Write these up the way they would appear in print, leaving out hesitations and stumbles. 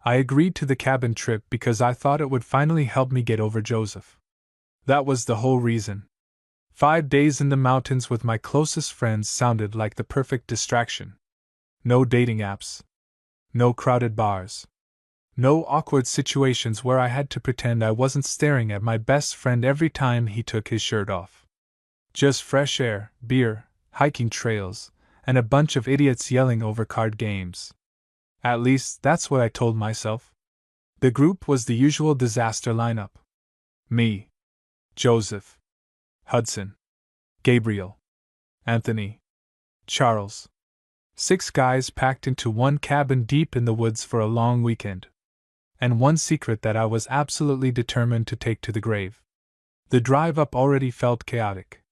I agreed to the cabin trip because I thought it would finally help me get over Joseph. That was the whole reason. 5 days in the mountains with my closest friends sounded like the perfect distraction. No dating apps. No crowded bars. No awkward situations where I had to pretend I wasn't staring at my best friend every time he took his shirt off. Just fresh air, beer, hiking trails, and a bunch of idiots yelling over card games. At least, that's what I told myself. The group was the usual disaster lineup. Me. Joseph. Hudson. Gabriel. Anthony. Charles. 6 guys packed into one cabin deep in the woods for a long weekend. And one secret that I was absolutely determined to take to the grave. The drive up already felt chaotic.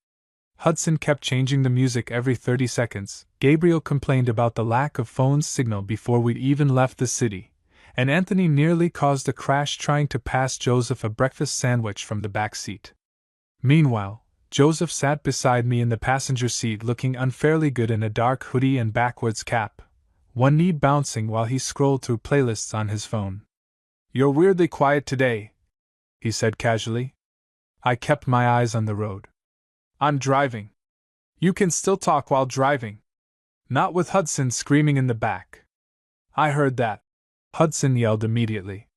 Hudson kept changing the music every 30 seconds, Gabriel complained about the lack of phone signal before we'd even left the city, and Anthony nearly caused a crash trying to pass Joseph a breakfast sandwich from the back seat. Meanwhile, Joseph sat beside me in the passenger seat looking unfairly good in a dark hoodie and backwards cap, one knee bouncing while he scrolled through playlists on his phone. "You're weirdly quiet today," he said casually. I kept my eyes on the road. "I'm driving." "You can still talk while driving." "Not with Hudson screaming in the back." "I heard that," Hudson yelled immediately.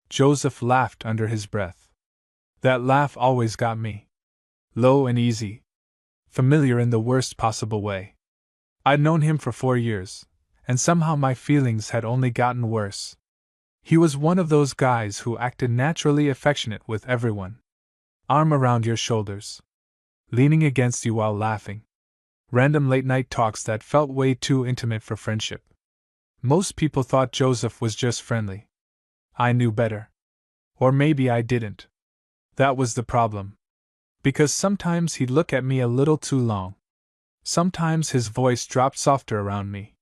Joseph laughed under his breath. That laugh always got me. Low and easy. Familiar in the worst possible way. I'd known him for 4 years, and somehow my feelings had only gotten worse. He was one of those guys who acted naturally affectionate with everyone. Arm around your shoulders. Leaning against you while laughing. Random late-night talks that felt way too intimate for friendship. Most people thought Joseph was just friendly. I knew better. Or maybe I didn't. That was the problem. Because sometimes he'd look at me a little too long. Sometimes his voice dropped softer around me.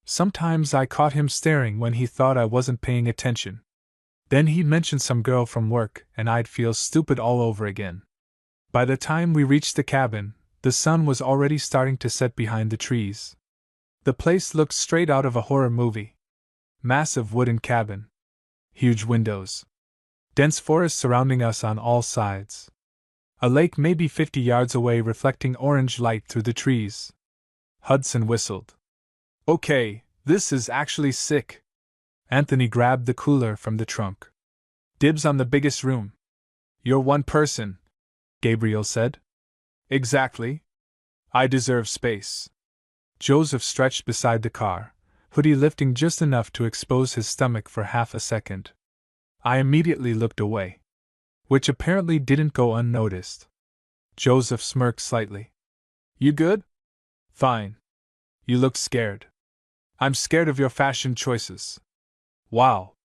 Sometimes I caught him staring when he thought I wasn't paying attention. Then he'd mention some girl from work and I'd feel stupid all over again. By the time we reached the cabin, the sun was already starting to set behind the trees. The place looked straight out of a horror movie. Massive wooden cabin. Huge windows. Dense forest surrounding us on all sides. A lake maybe 50 yards away reflecting orange light through the trees. Hudson whistled. "Okay, this is actually sick." Anthony grabbed the cooler from the trunk. "Dibs on the biggest room." "You're one person," Gabriel said. "Exactly. I deserve space." Joseph stretched beside the car, hoodie lifting just enough to expose his stomach for half a second. I immediately looked away. Which apparently didn't go unnoticed. Joseph smirked slightly. "You good?" "Fine. You looked scared." "I'm scared of your fashion choices." "Wow."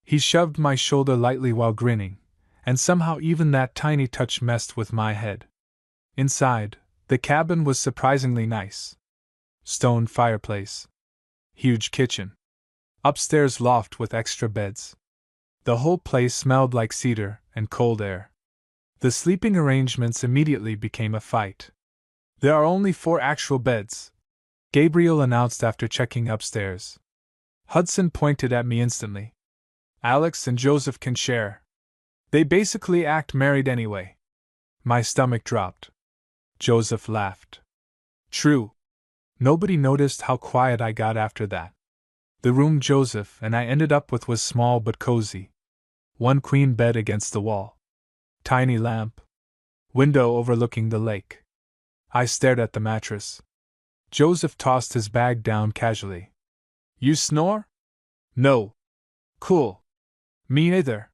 He shoved my shoulder lightly while grinning, and somehow even that tiny touch messed with my head. Inside, the cabin was surprisingly nice. Stone fireplace. Huge kitchen. Upstairs loft with extra beds. The whole place smelled like cedar and cold air. The sleeping arrangements immediately became a fight. "There are only 4 actual beds," Gabriel announced after checking upstairs. Hudson pointed at me instantly. "Alex and Joseph can share. They basically act married anyway." My stomach dropped. Joseph laughed. True. Nobody noticed how quiet I got after that. The room Joseph and I ended up with was small but cozy. One queen bed against the wall. Tiny lamp. Window overlooking the lake. I stared at the mattress. Joseph tossed his bag down casually. "You snore?" "No." "Cool. Me either."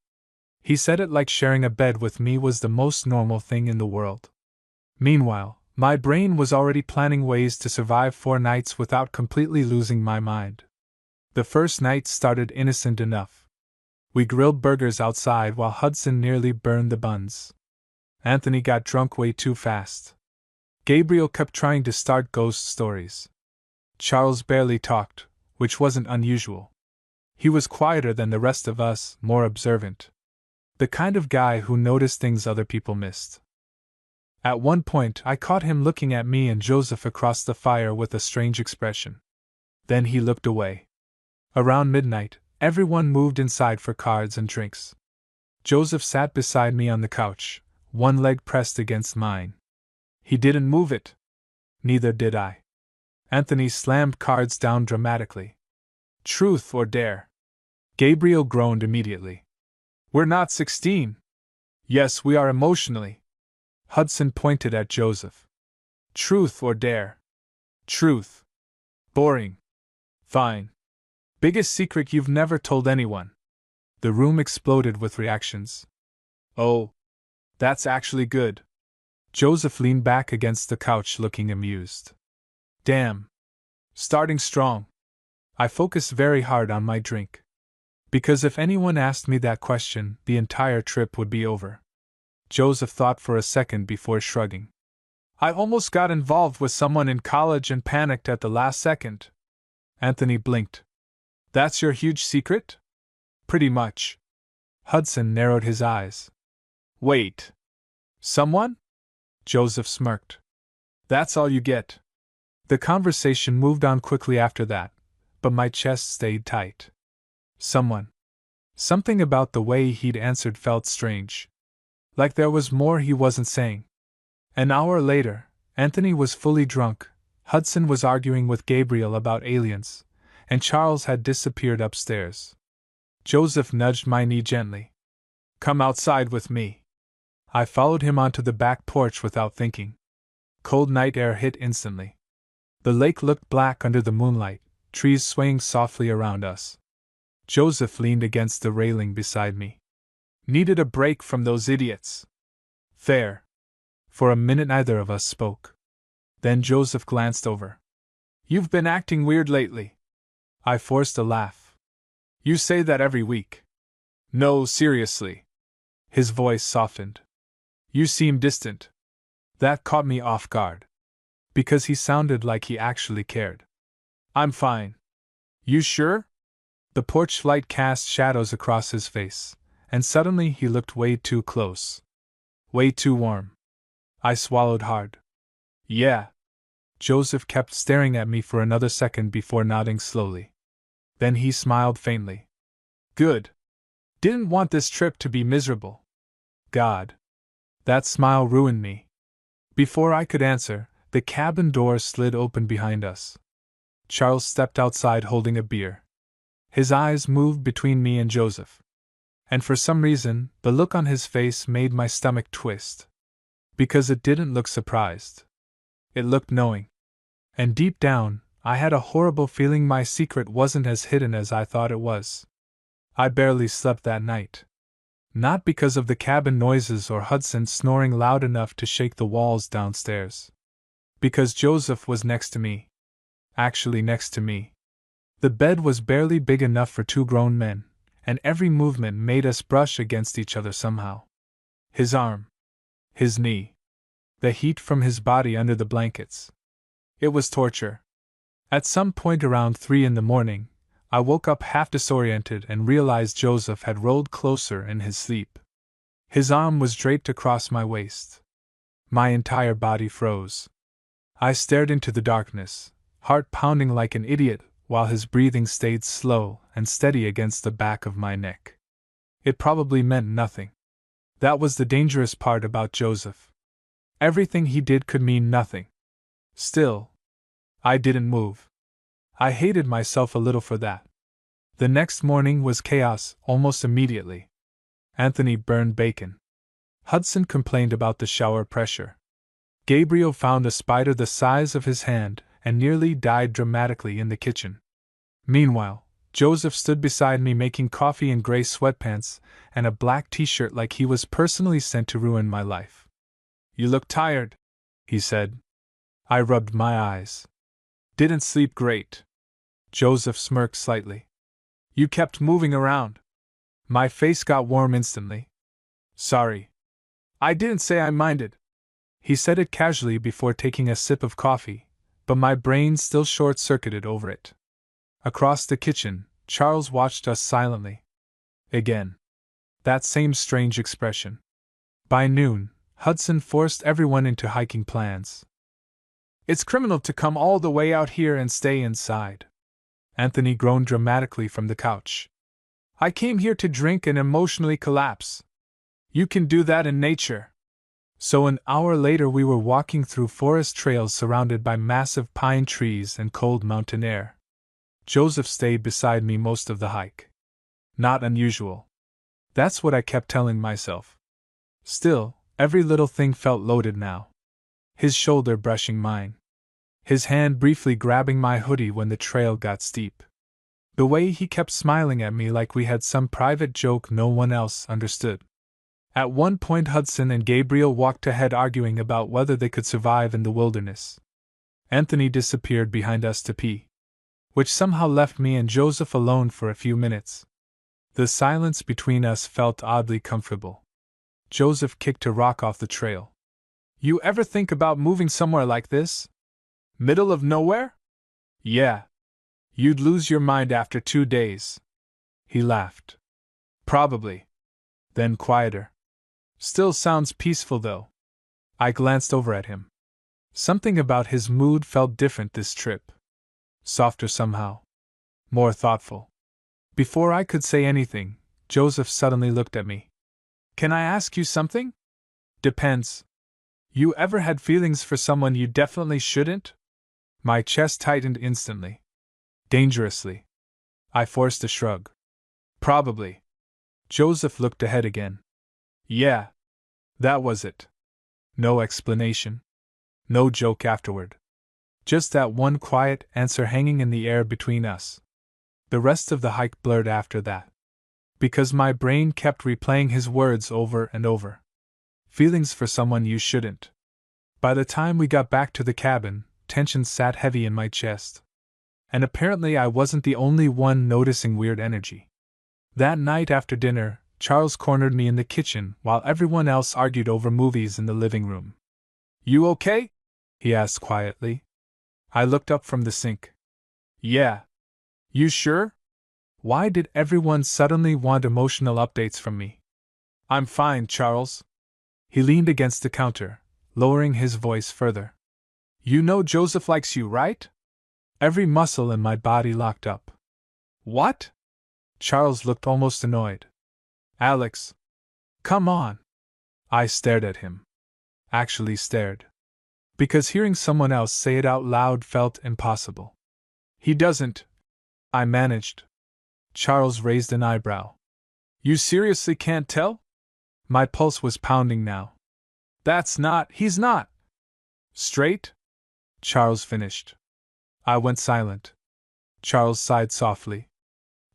He said it like sharing a bed with me was the most normal thing in the world. Meanwhile, my brain was already planning ways to survive 4 nights without completely losing my mind. The first night started innocent enough. We grilled burgers outside while Hudson nearly burned the buns. Anthony got drunk way too fast. Gabriel kept trying to start ghost stories. Charles barely talked, which wasn't unusual. He was quieter than the rest of us, more observant. The kind of guy who noticed things other people missed. At one point, I caught him looking at me and Joseph across the fire with a strange expression. Then he looked away. Around midnight, Everyone moved inside for cards and drinks. Joseph sat beside me on the couch, one leg pressed against mine. He didn't move it. Neither did I. Anthony slammed cards down dramatically. Truth or dare? Gabriel groaned immediately. We're not 16. Yes, we are emotionally. Hudson pointed at Joseph. Truth or dare? Truth. Boring. Fine. Biggest secret you've never told anyone. The room exploded with reactions. Oh, that's actually good. Joseph leaned back against the couch looking amused. Damn. Starting strong. I focused very hard on my drink. Because if anyone asked me that question, the entire trip would be over. Joseph thought for a second before shrugging. I almost got involved with someone in college and panicked at the last second. Anthony blinked. That's your huge secret? Pretty much. Hudson narrowed his eyes. Wait. Someone? Joseph smirked. That's all you get. The conversation moved on quickly after that, but my chest stayed tight. Someone. Something about the way he'd answered felt strange. Like there was more he wasn't saying. An hour later, Anthony was fully drunk, Hudson was arguing with Gabriel about aliens, and Charles had disappeared upstairs. Joseph nudged my knee gently. Come outside with me. I followed him onto the back porch without thinking. Cold night air hit instantly. The lake looked black under the moonlight, trees swaying softly around us. Joseph leaned against the railing beside me. Needed a break from those idiots. Fair. For a minute neither of us spoke. Then Joseph glanced over. You've been acting weird lately. I forced a laugh. You say that every week. No, seriously. His voice softened. You seem distant. That caught me off guard. Because he sounded like he actually cared. I'm fine. You sure? The porch light cast shadows across his face, and suddenly he looked way too close. Way too warm. I swallowed hard. Yeah. Joseph kept staring at me for another second before nodding slowly. Then he smiled faintly. Good. Didn't want this trip to be miserable. God. That smile ruined me. Before I could answer, the cabin door slid open behind us. Charles stepped outside holding a beer. His eyes moved between me and Joseph. And for some reason, the look on his face made my stomach twist. Because it didn't look surprised. It looked knowing. And deep down, I had a horrible feeling my secret wasn't as hidden as I thought it was. I barely slept that night. Not because of the cabin noises or Hudson snoring loud enough to shake the walls downstairs. Because Joseph was next to me. Actually next to me. The bed was barely big enough for two grown men, and every movement made us brush against each other somehow. His arm. His knee. The heat from his body under the blankets. It was torture. At some point around 3 a.m, I woke up half disoriented and realized Joseph had rolled closer in his sleep. His arm was draped across my waist. My entire body froze. I stared into the darkness, heart pounding like an idiot, while his breathing stayed slow and steady against the back of my neck. It probably meant nothing. That was the dangerous part about Joseph. Everything he did could mean nothing. Still, I didn't move. I hated myself a little for that. The next morning was chaos almost immediately. Anthony burned bacon. Hudson complained about the shower pressure. Gabriel found a spider the size of his hand and nearly died dramatically in the kitchen. Meanwhile, Joseph stood beside me making coffee in gray sweatpants and a black t-shirt like he was personally sent to ruin my life. You look tired, he said. I rubbed my eyes. Didn't sleep great. Joseph smirked slightly. You kept moving around. My face got warm instantly. Sorry. I didn't say I minded. He said it casually before taking a sip of coffee, but my brain still short-circuited over it. Across the kitchen, Charles watched us silently. Again. That same strange expression. By noon, Hudson forced everyone into hiking plans. It's criminal to come all the way out here and stay inside. Anthony groaned dramatically from the couch. I came here to drink and emotionally collapse. You can do that in nature. So an hour later we were walking through forest trails surrounded by massive pine trees and cold mountain air. Joseph stayed beside me most of the hike. Not unusual. That's what I kept telling myself. Still, every little thing felt loaded now. His shoulder brushing mine. His hand briefly grabbing my hoodie when the trail got steep. The way he kept smiling at me like we had some private joke no one else understood. At one point Hudson and Gabriel walked ahead arguing about whether they could survive in the wilderness. Anthony disappeared behind us to pee, which somehow left me and Joseph alone for a few minutes. The silence between us felt oddly comfortable. Joseph kicked a rock off the trail. You ever think about moving somewhere like this? Middle of nowhere? Yeah. You'd lose your mind after 2 days. He laughed. Probably. Then quieter. Still sounds peaceful though. I glanced over at him. Something about his mood felt different this trip. Softer somehow. More thoughtful. Before I could say anything, Joseph suddenly looked at me. Can I ask you something? Depends. You ever had feelings for someone you definitely shouldn't? My chest tightened instantly. Dangerously. I forced a shrug. Probably. Joseph looked ahead again. Yeah. That was it. No explanation. No joke afterward. Just that one quiet answer hanging in the air between us. The rest of the hike blurred after that. Because my brain kept replaying his words over and over. Feelings for someone you shouldn't. By the time we got back to the cabin, tension sat heavy in my chest. And apparently I wasn't the only one noticing weird energy. That night after dinner, Charles cornered me in the kitchen while everyone else argued over movies in the living room. You okay? He asked quietly. I looked up from the sink. Yeah. You sure? Why did everyone suddenly want emotional updates from me? I'm fine, Charles. He leaned against the counter, lowering his voice further. You know Joseph likes you, right? Every muscle in my body locked up. What? Charles looked almost annoyed. Alex. Come on. I stared at him. Actually stared. Because hearing someone else say it out loud felt impossible. He doesn't. I managed. Charles raised an eyebrow. You seriously can't tell? My pulse was pounding now. He's not. Straight? Charles finished. I went silent. Charles sighed softly.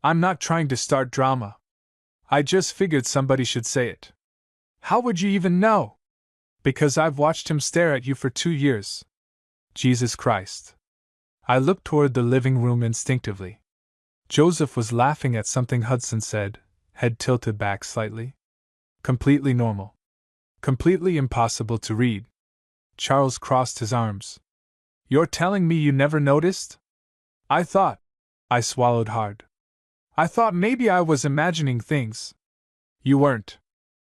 I'm not trying to start drama. I just figured somebody should say it. How would you even know? Because I've watched him stare at you for 2 years. Jesus Christ. I looked toward the living room instinctively. Joseph was laughing at something Hudson said, head tilted back slightly. Completely normal. Completely impossible to read. Charles crossed his arms. You're telling me you never noticed? I swallowed hard. I thought maybe I was imagining things. You weren't.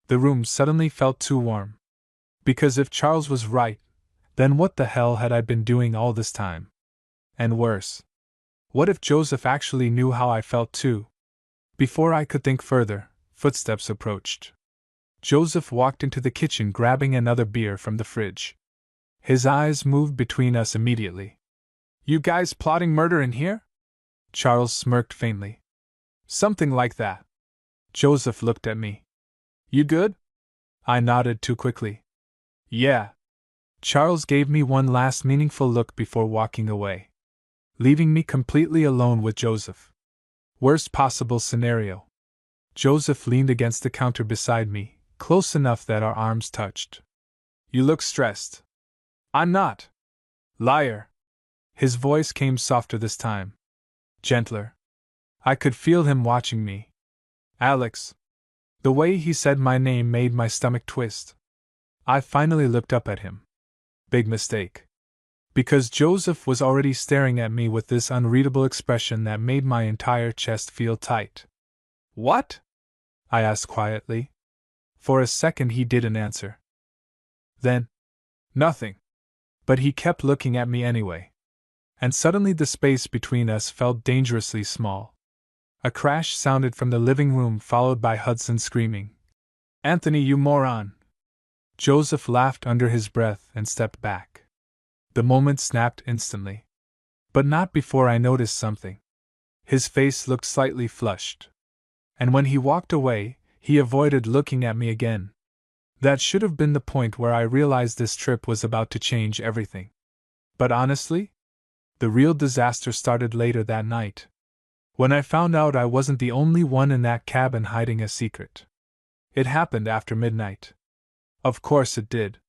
The room suddenly felt too warm. Because if Charles was right, then what the hell had I been doing all this time? And worse. What if Joseph actually knew how I felt too? Before I could think further, footsteps approached. Joseph walked into the kitchen grabbing another beer from the fridge. His eyes moved between us immediately. You guys plotting murder in here? Charles smirked faintly. Something like that. Joseph looked at me. You good? I nodded too quickly. Yeah. Charles gave me one last meaningful look before walking away, leaving me completely alone with Joseph. Worst possible scenario. Joseph leaned against the counter beside me, close enough that our arms touched. You look stressed. I'm not. Liar. His voice came softer this time. Gentler. I could feel him watching me. Alex. The way he said my name made my stomach twist. I finally looked up at him. Big mistake. Because Joseph was already staring at me with this unreadable expression that made my entire chest feel tight. What? I asked quietly. For a second he didn't answer. Then, nothing. But he kept looking at me anyway. And suddenly the space between us felt dangerously small. A crash sounded from the living room, followed by Hudson screaming, "Anthony, you moron!" Joseph laughed under his breath and stepped back. The moment snapped instantly. But not before I noticed something. His face looked slightly flushed. And when he walked away, he avoided looking at me again. That should have been the point where I realized this trip was about to change everything. But honestly, the real disaster started later that night. When I found out I wasn't the only one in that cabin hiding a secret. It happened after midnight. Of course it did.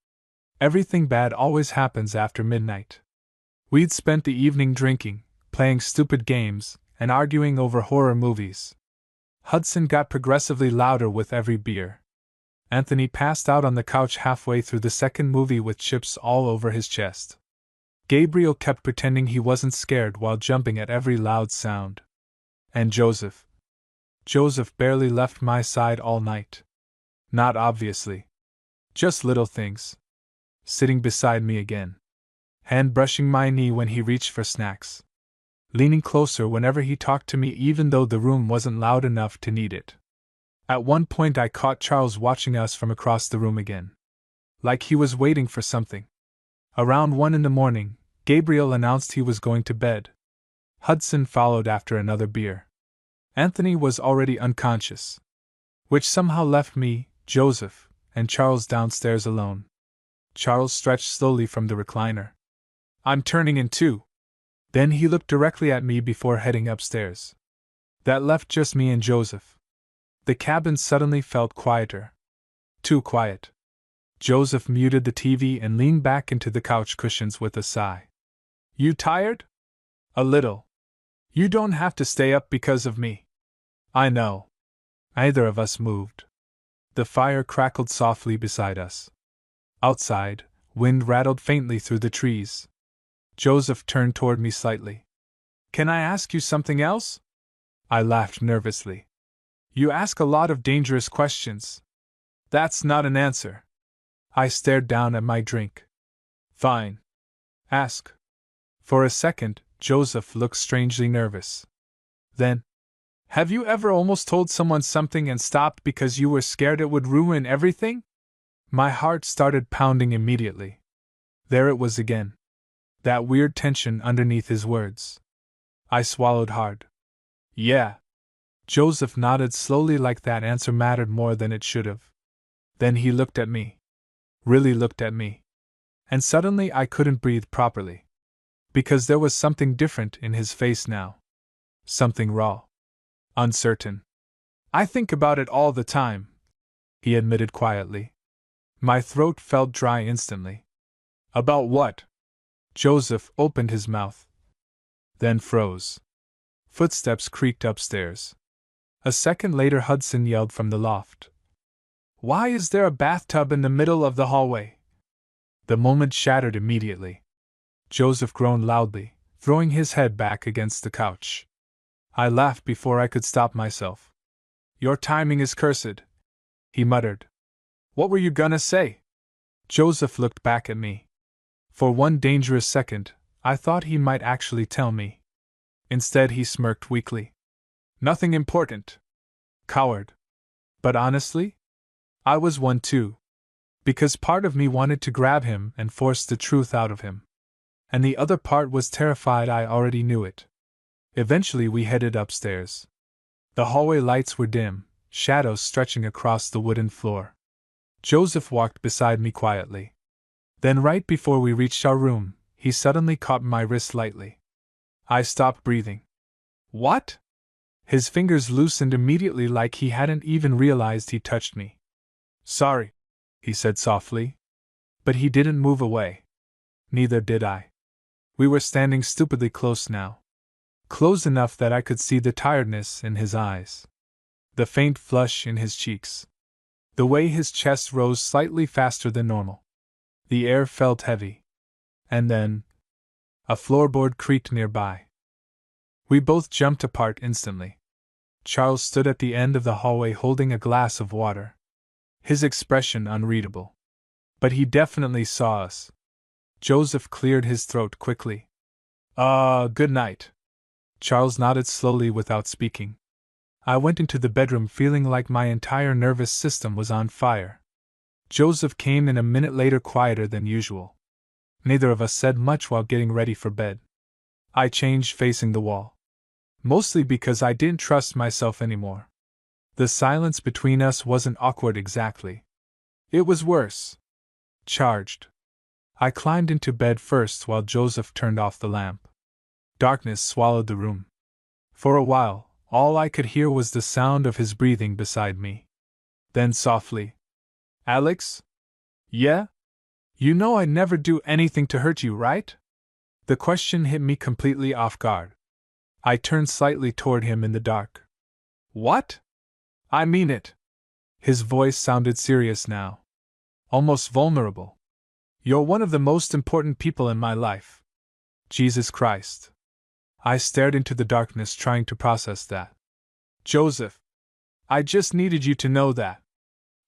Everything bad always happens after midnight. We'd spent the evening drinking, playing stupid games, and arguing over horror movies. Hudson got progressively louder with every beer. Anthony passed out on the couch halfway through the second movie with chips all over his chest. Gabriel kept pretending he wasn't scared while jumping at every loud sound. And Joseph barely left my side all night. Not obviously. Just little things. Sitting beside me again. Hand brushing my knee when he reached for snacks. Leaning closer whenever he talked to me, even though the room wasn't loud enough to need it. At one point I caught Charles watching us from across the room again. Like he was waiting for something. Around 1 a.m, Gabriel announced he was going to bed. Hudson followed after another beer. Anthony was already unconscious. Which somehow left me, Joseph, and Charles downstairs alone. Charles stretched slowly from the recliner. "I'm turning in too." Then he looked directly at me before heading upstairs. That left just me and Joseph. The cabin suddenly felt quieter. Too quiet. Joseph muted the TV and leaned back into the couch cushions with a sigh. "You tired?" "A little." "You don't have to stay up because of me." "I know." Neither of us moved. The fire crackled softly beside us. Outside, wind rattled faintly through the trees. Joseph turned toward me slightly. "Can I ask you something else?" I laughed nervously. "You ask a lot of dangerous questions." "That's not an answer." I stared down at my drink. "Fine. Ask." For a second, Joseph looked strangely nervous. Then, "Have you ever almost told someone something and stopped because you were scared it would ruin everything?" My heart started pounding immediately. There it was again. That weird tension underneath his words. I swallowed hard. "Yeah." Joseph nodded slowly, like that answer mattered more than it should have. Then he looked at me. Really looked at me. And suddenly I couldn't breathe properly. Because there was something different in his face now. Something raw. Uncertain. "I think about it all the time," he admitted quietly. My throat felt dry instantly. "About what?" Joseph opened his mouth. Then froze. Footsteps creaked upstairs. A second later Hudson yelled from the loft. "Why is there a bathtub in the middle of the hallway?" The moment shattered immediately. Joseph groaned loudly, throwing his head back against the couch. I laughed before I could stop myself. "Your timing is cursed," he muttered. "What were you gonna say?" Joseph looked back at me. For one dangerous second, I thought he might actually tell me. Instead, he smirked weakly. "Nothing important." Coward. But honestly, I was one too. Because part of me wanted to grab him and force the truth out of him. And the other part was terrified I already knew it. Eventually we headed upstairs. The hallway lights were dim, shadows stretching across the wooden floor. Joseph walked beside me quietly. Then right before we reached our room, he suddenly caught my wrist lightly. I stopped breathing. "What?" His fingers loosened immediately, like he hadn't even realized he touched me. "Sorry," he said softly. But he didn't move away. Neither did I. We were standing stupidly close now. Close enough that I could see the tiredness in his eyes. The faint flush in his cheeks. The way his chest rose slightly faster than normal. The air felt heavy. And then, a floorboard creaked nearby. We both jumped apart instantly. Charles stood at the end of the hallway holding a glass of water. His expression unreadable. But he definitely saw us. Joseph cleared his throat quickly. Good night." Charles nodded slowly without speaking. I went into the bedroom feeling like my entire nervous system was on fire. Joseph came in a minute later, quieter than usual. Neither of us said much while getting ready for bed. I changed facing the wall. Mostly because I didn't trust myself anymore. The silence between us wasn't awkward exactly. It was worse. Charged. I climbed into bed first while Joseph turned off the lamp. Darkness swallowed the room. For a while, all I could hear was the sound of his breathing beside me. Then softly, "Alex? Yeah? You know I'd never do anything to hurt you, right?" The question hit me completely off guard. I turned slightly toward him in the dark. "What?" "I mean it." His voice sounded serious now. Almost vulnerable. "You're one of the most important people in my life. Jesus Christ." I stared into the darkness, trying to process that. "Joseph, I just needed you to know that."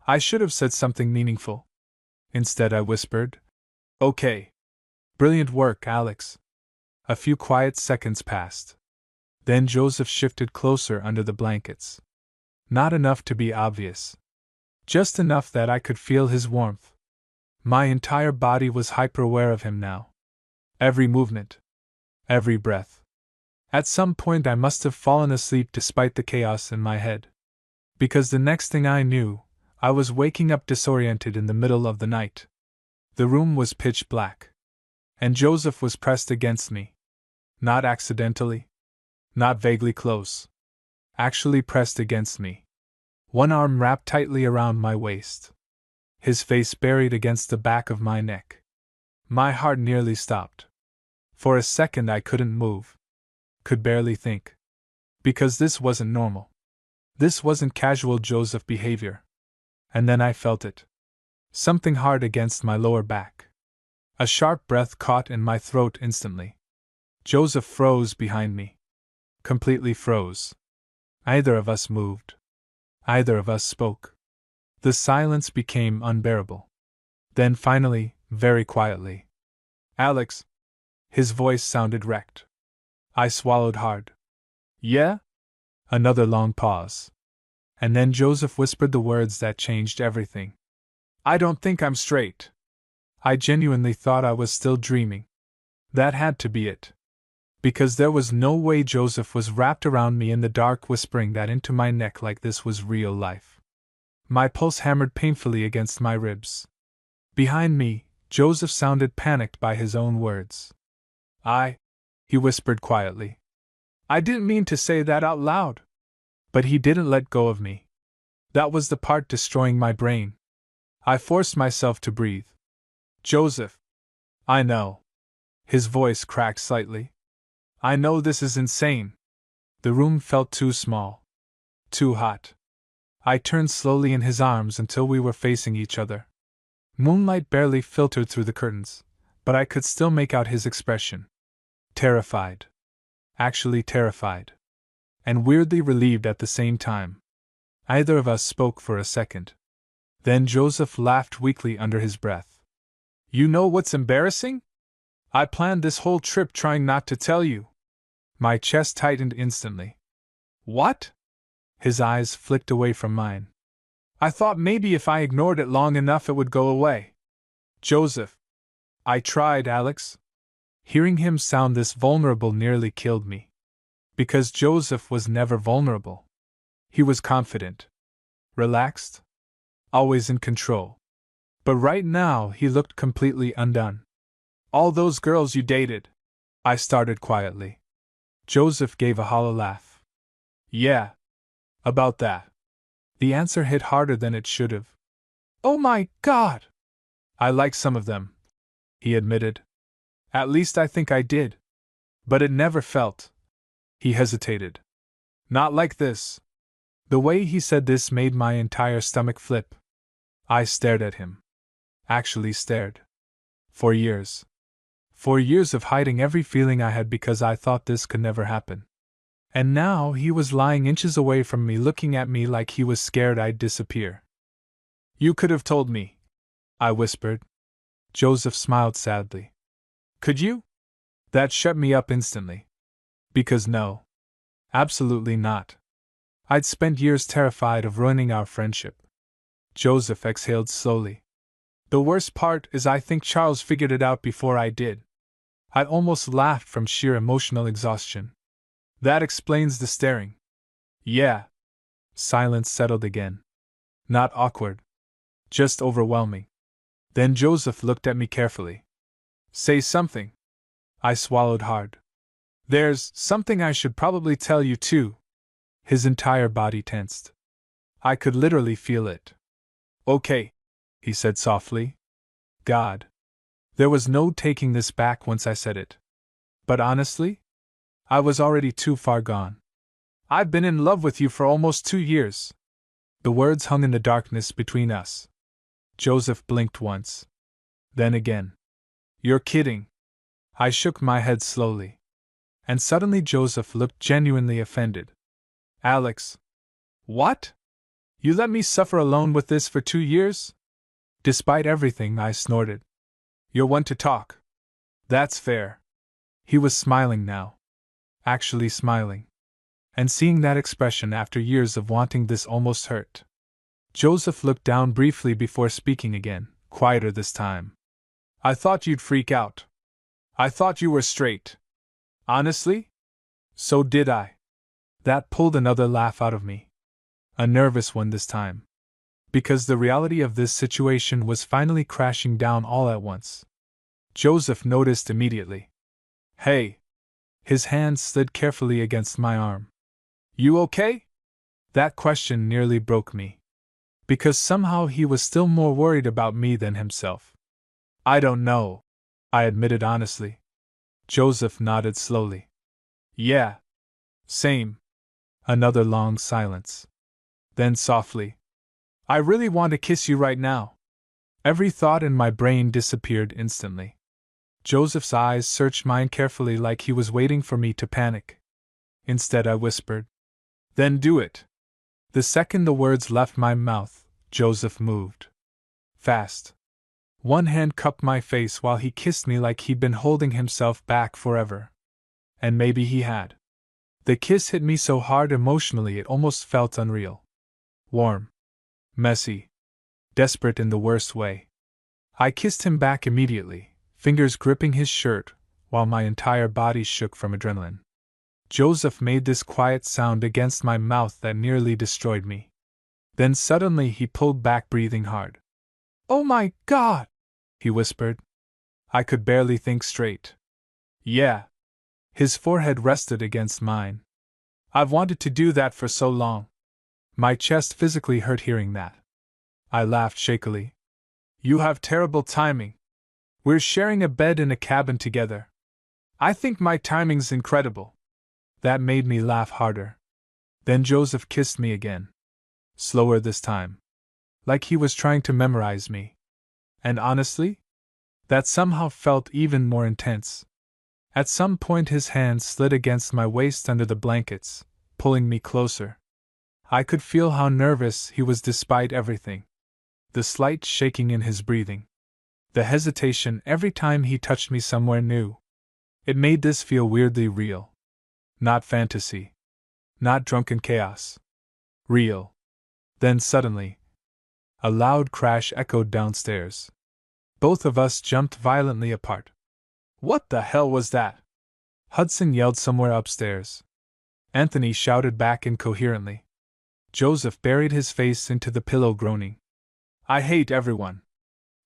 I should have said something meaningful. Instead, I whispered, "Okay. Brilliant work, Alex." A few quiet seconds passed. Then Joseph shifted closer under the blankets. Not enough to be obvious. Just enough that I could feel his warmth. My entire body was hyper-aware of him now. Every movement. Every breath. At some point I must have fallen asleep despite the chaos in my head. Because the next thing I knew, I was waking up disoriented in the middle of the night. The room was pitch black. And Joseph was pressed against me. Not accidentally. Not vaguely close. Actually pressed against me. One arm wrapped tightly around my waist. His face buried against the back of my neck. My heart nearly stopped. For a second I couldn't move. Could barely think. Because this wasn't normal. This wasn't casual Joseph behavior. And then I felt it. Something hard against my lower back. A sharp breath caught in my throat instantly. Joseph froze behind me. Completely froze. Neither of us moved. Neither of us spoke. The silence became unbearable. Then finally, very quietly, "Alex." His voice sounded wrecked. I swallowed hard. "Yeah?" Another long pause. And then Joseph whispered the words that changed everything. "I don't think I'm straight." I genuinely thought I was still dreaming. That had to be it. Because there was no way Joseph was wrapped around me in the dark, whispering that into my neck like this was real life. My pulse hammered painfully against my ribs. Behind me, Joseph sounded panicked by his own words. He whispered quietly. "I didn't mean to say that out loud." But he didn't let go of me. That was the part destroying my brain. I forced myself to breathe. "Joseph. I know." His voice cracked slightly. "I know this is insane." The room felt too small. Too hot. I turned slowly in his arms until we were facing each other. Moonlight barely filtered through the curtains, but I could still make out his expression. Terrified. Actually terrified. And weirdly relieved at the same time. Neither of us spoke for a second. Then Joseph laughed weakly under his breath. "You know what's embarrassing? I planned this whole trip trying not to tell you." My chest tightened instantly. "What?" His eyes flicked away from mine. "I thought maybe if I ignored it long enough it would go away." "Joseph." "I tried, Alex." Hearing him sound this vulnerable nearly killed me. Because Joseph was never vulnerable. He was confident. Relaxed. Always in control. But right now he looked completely undone. "All those girls you dated," I started quietly. Joseph gave a hollow laugh. "Yeah. About that." The answer hit harder than it should have. "Oh my God!" "I like some of them," he admitted. "At least I think I did. But it never felt." He hesitated. "Not like this." The way he said this made my entire stomach flip. I stared at him. Actually stared. For years. For years of hiding every feeling I had because I thought this could never happen. And now he was lying inches away from me, looking at me like he was scared I'd disappear. "You could have told me," I whispered. Joseph smiled sadly. "Could you?" That shut me up instantly. Because no. Absolutely not. I'd spent years terrified of ruining our friendship. Joseph exhaled slowly. The worst part is I think Charles figured it out before I did. I almost laughed from sheer emotional exhaustion. That explains the staring. Yeah. Silence settled again. Not awkward. Just overwhelming. Then Joseph looked at me carefully. Say something. I swallowed hard. There's something I should probably tell you too. His entire body tensed. I could literally feel it. Okay, he said softly. God. There was no taking this back once I said it. But honestly, I was already too far gone. I've been in love with you for almost 2 years. The words hung in the darkness between us. Joseph blinked once. Then again. You're kidding. I shook my head slowly. And suddenly Joseph looked genuinely offended. Alex. What? You let me suffer alone with this for 2 years? Despite everything, I snorted. You're one to talk. That's fair. He was smiling now. Actually smiling. And seeing that expression after years of wanting this almost hurt. Joseph looked down briefly before speaking again, quieter this time. I thought you'd freak out. I thought you were straight. Honestly? So did I. That pulled another laugh out of me. A nervous one this time. Because the reality of this situation was finally crashing down all at once. Joseph noticed immediately. Hey! His hand slid carefully against my arm. You okay? That question nearly broke me. Because somehow he was still more worried about me than himself. I don't know, I admitted honestly. Joseph nodded slowly. Yeah. Same. Another long silence. Then softly. I really want to kiss you right now. Every thought in my brain disappeared instantly. Joseph's eyes searched mine carefully like he was waiting for me to panic. Instead, I whispered, Then do it. The second the words left my mouth, Joseph moved. Fast. One hand cupped my face while he kissed me like he'd been holding himself back forever. And maybe he had. The kiss hit me so hard emotionally it almost felt unreal. Warm. Messy. Desperate in the worst way. I kissed him back immediately, fingers gripping his shirt, while my entire body shook from adrenaline. Joseph made this quiet sound against my mouth that nearly destroyed me. Then suddenly he pulled back, breathing hard. Oh my God! He whispered. I could barely think straight. Yeah. His forehead rested against mine. I've wanted to do that for so long. My chest physically hurt hearing that. I laughed shakily. You have terrible timing. We're sharing a bed in a cabin together. I think my timing's incredible. That made me laugh harder. Then Joseph kissed me again. Slower this time. Like he was trying to memorize me. And honestly, that somehow felt even more intense. At some point his hand slid against my waist under the blankets, pulling me closer. I could feel how nervous he was despite everything. The slight shaking in his breathing. The hesitation every time he touched me somewhere new. It made this feel weirdly real. Not fantasy. Not drunken chaos. Real. Then suddenly, a loud crash echoed downstairs. Both of us jumped violently apart. What the hell was that? Hudson yelled somewhere upstairs. Anthony shouted back incoherently. Joseph buried his face into the pillow, groaning. I hate everyone.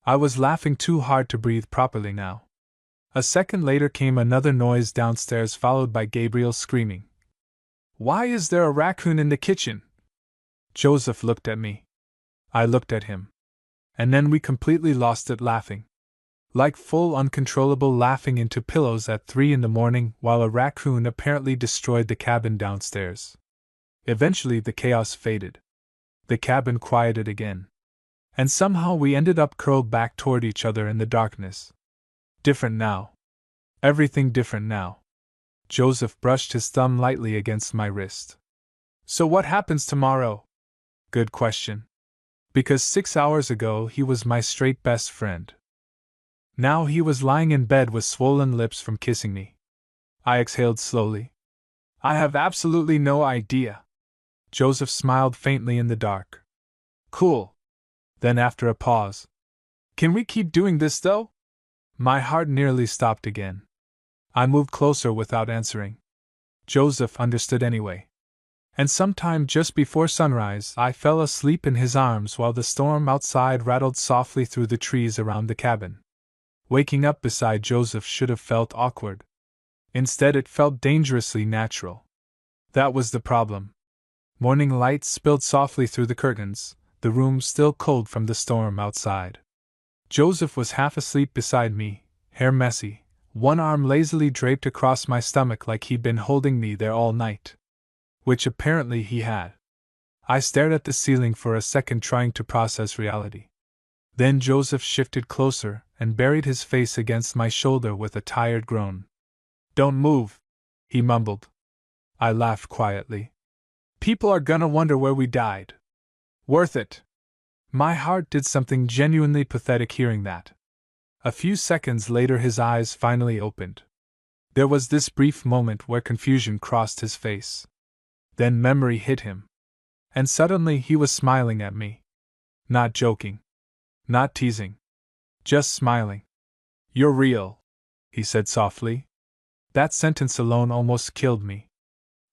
I was laughing too hard to breathe properly now. A second later came another noise downstairs, followed by Gabriel screaming. Why is there a raccoon in the kitchen? Joseph looked at me. I looked at him. And then we completely lost it laughing. Like full uncontrollable laughing into pillows at 3 a.m. while a raccoon apparently destroyed the cabin downstairs. Eventually the chaos faded. The cabin quieted again. And somehow we ended up curled back toward each other in the darkness. Different now. Everything different now. Joseph brushed his thumb lightly against my wrist. So what happens tomorrow? Good question. Because 6 hours ago he was my straight best friend. Now he was lying in bed with swollen lips from kissing me. I exhaled slowly. I have absolutely no idea. Joseph smiled faintly in the dark. Cool. Then after a pause. Can we keep doing this though? My heart nearly stopped again. I moved closer without answering. Joseph understood anyway. And sometime just before sunrise, I fell asleep in his arms while the storm outside rattled softly through the trees around the cabin. Waking up beside Joseph should have felt awkward. Instead, it felt dangerously natural. That was the problem. Morning light spilled softly through the curtains, the room still cold from the storm outside. Joseph was half asleep beside me, hair messy, one arm lazily draped across my stomach like he'd been holding me there all night. Which apparently he had. I stared at the ceiling for a second, trying to process reality. Then Joseph shifted closer and buried his face against my shoulder with a tired groan. Don't move, he mumbled. I laughed quietly. People are gonna wonder where we died. Worth it. My heart did something genuinely pathetic hearing that. A few seconds later his eyes finally opened. There was this brief moment where confusion crossed his face. Then memory hit him. And suddenly he was smiling at me. Not joking. Not teasing. Just smiling. You're real, he said softly. That sentence alone almost killed me.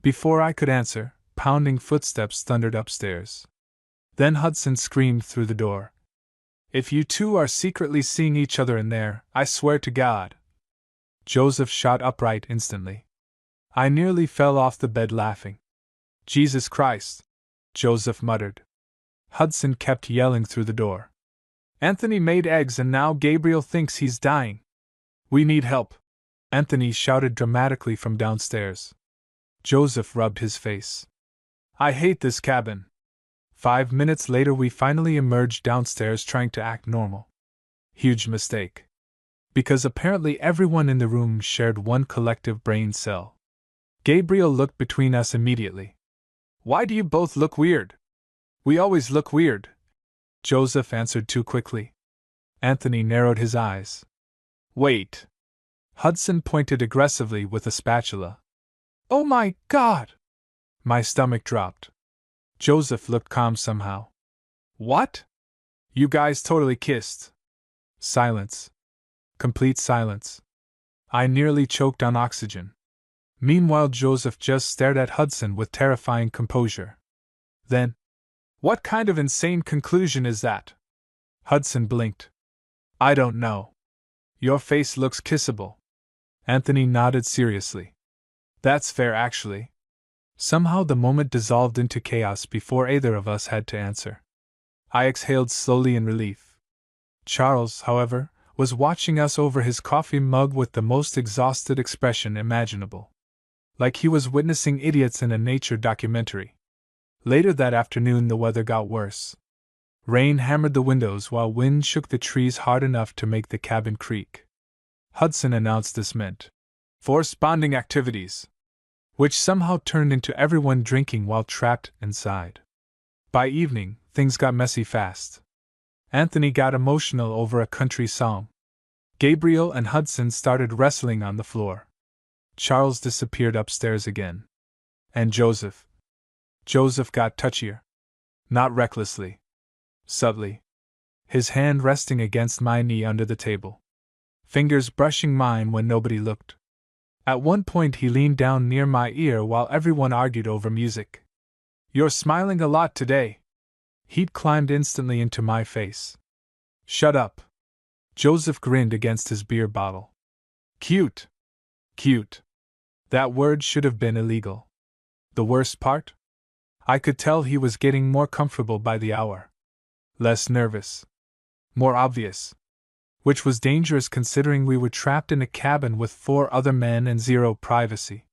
Before I could answer, pounding footsteps thundered upstairs. Then Hudson screamed through the door. If you two are secretly seeing each other in there, I swear to God. Joseph shot upright instantly. I nearly fell off the bed laughing. Jesus Christ, Joseph muttered. Hudson kept yelling through the door. Anthony made eggs and now Gabriel thinks he's dying. We need help, Anthony shouted dramatically from downstairs. Joseph rubbed his face. I hate this cabin. 5 minutes later we finally emerged downstairs trying to act normal. Huge mistake. Because apparently everyone in the room shared one collective brain cell. Gabriel looked between us immediately. Why do you both look weird? We always look weird, Joseph answered too quickly. Anthony narrowed his eyes. Wait. Hudson pointed aggressively with a spatula. Oh my God! My stomach dropped. Joseph looked calm somehow. What? You guys totally kissed. Silence. Complete silence. I nearly choked on oxygen. Meanwhile, Joseph just stared at Hudson with terrifying composure. Then, what kind of insane conclusion is that? Hudson blinked. I don't know. Your face looks kissable. Anthony nodded seriously. That's fair, actually. Somehow the moment dissolved into chaos before either of us had to answer. I exhaled slowly in relief. Charles, however, was watching us over his coffee mug with the most exhausted expression imaginable. Like he was witnessing idiots in a nature documentary. Later that afternoon the weather got worse. Rain hammered the windows while wind shook the trees hard enough to make the cabin creak. Hudson announced this meant forced bonding activities, which somehow turned into everyone drinking while trapped inside. By evening, things got messy fast. Anthony got emotional over a country song. Gabriel and Hudson started wrestling on the floor. Charles disappeared upstairs again. And Joseph got touchier. Not recklessly. Subtly. His hand resting against my knee under the table. Fingers brushing mine when nobody looked. At one point he leaned down near my ear while everyone argued over music. You're smiling a lot today. He'd climbed instantly into my face. Shut up. Joseph grinned against his beer bottle. Cute. Cute. That word should have been illegal. The worst part? I could tell he was getting more comfortable by the hour. Less nervous. More obvious. Which was dangerous considering we were trapped in a cabin with 4 other men and 0 privacy.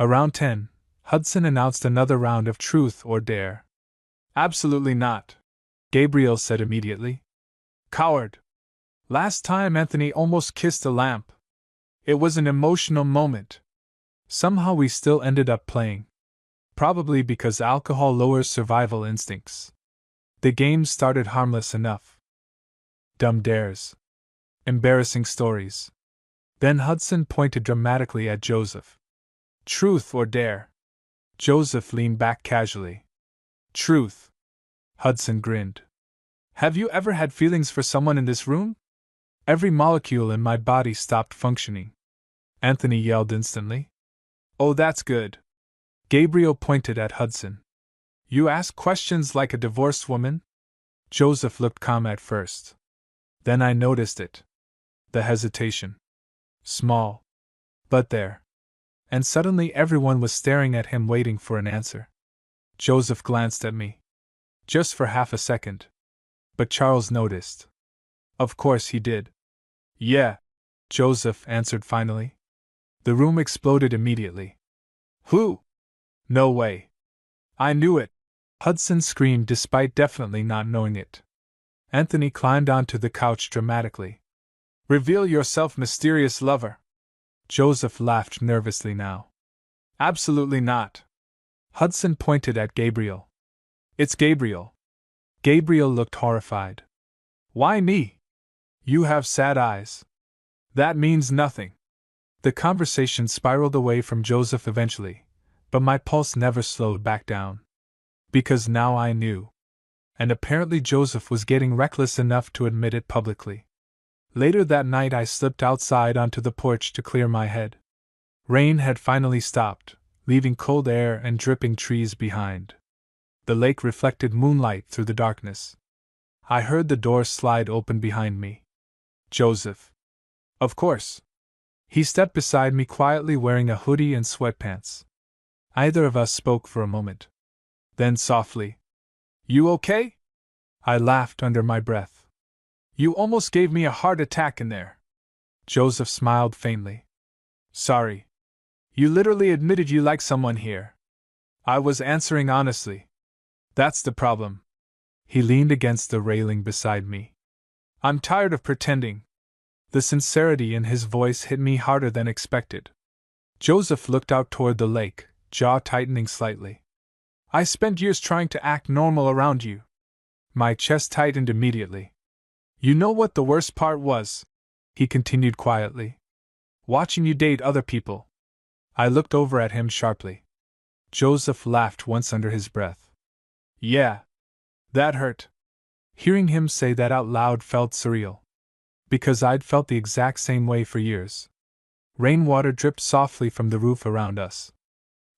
Around 10, Hudson announced another round of truth or dare. Absolutely not, Gabriel said immediately. Coward. Last time Anthony almost kissed a lamp. It was an emotional moment. Somehow we still ended up playing. Probably because alcohol lowers survival instincts. The game started harmless enough. Dumb dares. Embarrassing stories. Then Hudson pointed dramatically at Joseph. Truth or dare? Joseph leaned back casually. Truth. Hudson grinned. Have you ever had feelings for someone in this room? Every molecule in my body stopped functioning. Anthony yelled instantly. Oh, that's good. Gabriel pointed at Hudson. You ask questions like a divorced woman? Joseph looked calm at first. Then I noticed it. The hesitation. Small. But there. And suddenly everyone was staring at him waiting for an answer. Joseph glanced at me. Just for half a second. But Charles noticed. Of course he did. Yeah, Joseph answered finally. The room exploded immediately. Who? No way. I knew it. Hudson screamed despite definitely not knowing it. Anthony climbed onto the couch dramatically. Reveal yourself, mysterious lover. Joseph laughed nervously now. Absolutely not. Hudson pointed at Gabriel. It's Gabriel. Gabriel looked horrified. Why me? You have sad eyes. That means nothing. The conversation spiraled away from Joseph eventually, but my pulse never slowed back down. Because now I knew. And apparently Joseph was getting reckless enough to admit it publicly. Later that night I slipped outside onto the porch to clear my head. Rain had finally stopped, leaving cold air and dripping trees behind. The lake reflected moonlight through the darkness. I heard the door slide open behind me. Joseph. Of course. He stepped beside me quietly wearing a hoodie and sweatpants. Either of us spoke for a moment. Then softly. You okay? I laughed under my breath. You almost gave me a heart attack in there. Joseph smiled faintly. Sorry. You literally admitted you like someone here. I was answering honestly. That's the problem. He leaned against the railing beside me. I'm tired of pretending. The sincerity in his voice hit me harder than expected. Joseph looked out toward the lake, jaw tightening slightly. I spent years trying to act normal around you. My chest tightened immediately. You know what the worst part was? He continued quietly. Watching you date other people. I looked over at him sharply. Joseph laughed once under his breath. Yeah. That hurt. Hearing him say that out loud felt surreal. Because I'd felt the exact same way for years. Rainwater dripped softly from the roof around us.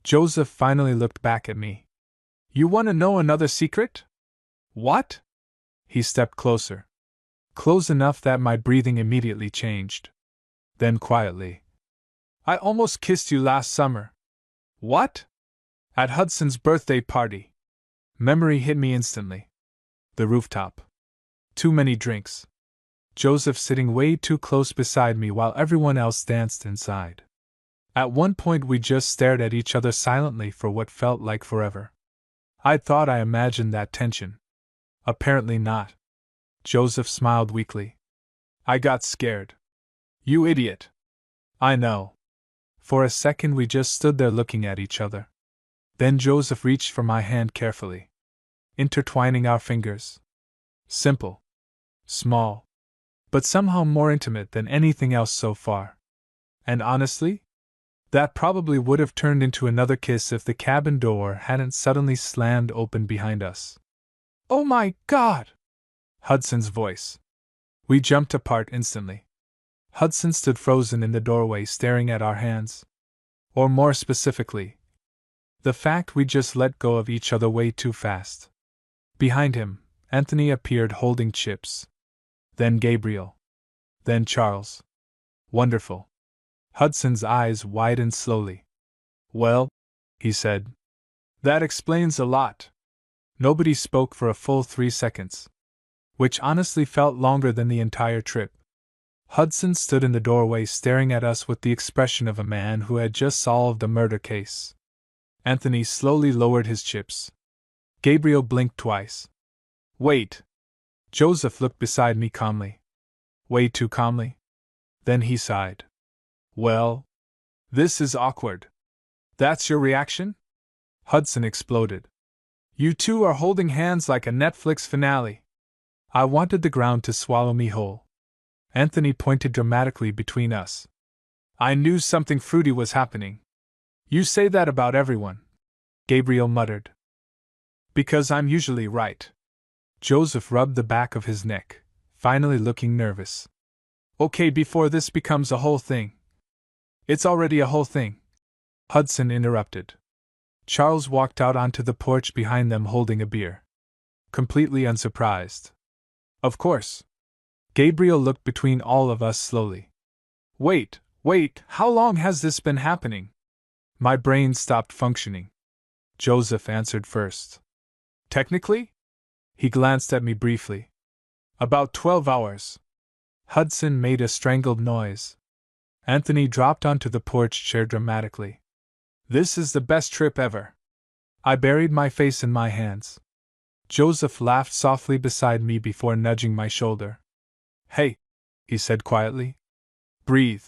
Joseph finally looked back at me. You want to know another secret? What? He stepped closer. Close enough that my breathing immediately changed. Then quietly. I almost kissed you last summer. What? At Hudson's birthday party. Memory hit me instantly. The rooftop. Too many drinks. Joseph sitting way too close beside me while everyone else danced inside. At one point we just stared at each other silently for what felt like forever. I thought I imagined that tension. Apparently not. Joseph smiled weakly. I got scared. You idiot. I know. For a second we just stood there looking at each other. Then Joseph reached for my hand carefully, intertwining our fingers. Simple. Small. But somehow more intimate than anything else so far. And honestly, that probably would have turned into another kiss if the cabin door hadn't suddenly slammed open behind us. Oh my God! Hudson's voice. We jumped apart instantly. Hudson stood frozen in the doorway staring at our hands. Or more specifically, the fact we just let go of each other way too fast. Behind him, Anthony appeared holding chips. Then Gabriel. Then Charles. Wonderful. Hudson's eyes widened slowly. Well, he said. That explains a lot. Nobody spoke for a full 3 seconds. Which honestly felt longer than the entire trip. Hudson stood in the doorway staring at us with the expression of a man who had just solved a murder case. Anthony slowly lowered his chips. Gabriel blinked twice. Wait. Joseph looked beside me calmly. Way too calmly. Then he sighed. Well, this is awkward. That's your reaction? Hudson exploded. You two are holding hands like a Netflix finale. I wanted the ground to swallow me whole. Anthony pointed dramatically between us. I knew something fruity was happening. You say that about everyone, Gabriel muttered. Because I'm usually right. Joseph rubbed the back of his neck, finally looking nervous. Okay, before this becomes a whole thing. It's already a whole thing. Hudson interrupted. Charles walked out onto the porch behind them holding a beer. Completely unsurprised. Of course. Gabriel looked between all of us slowly. Wait, how long has this been happening? My brain stopped functioning. Joseph answered first. Technically? He glanced at me briefly. About 12 hours. Hudson made a strangled noise. Anthony dropped onto the porch chair dramatically. This is the best trip ever. I buried my face in my hands. Joseph laughed softly beside me before nudging my shoulder. Hey, he said quietly. Breathe.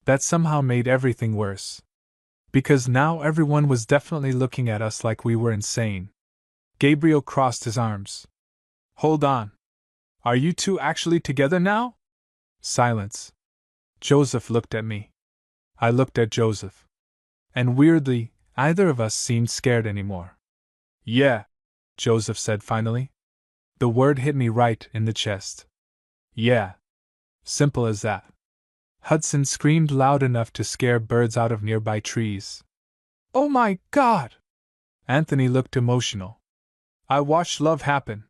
That somehow made everything worse. Because now everyone was definitely looking at us like we were insane. Gabriel crossed his arms. Hold on. Are you two actually together now? Silence. Joseph looked at me. I looked at Joseph. And weirdly, neither of us seemed scared anymore. Yeah, Joseph said finally. The word hit me right in the chest. Yeah. Simple as that. Hudson screamed loud enough to scare birds out of nearby trees. Oh my God! Anthony looked emotional. I watched love happen.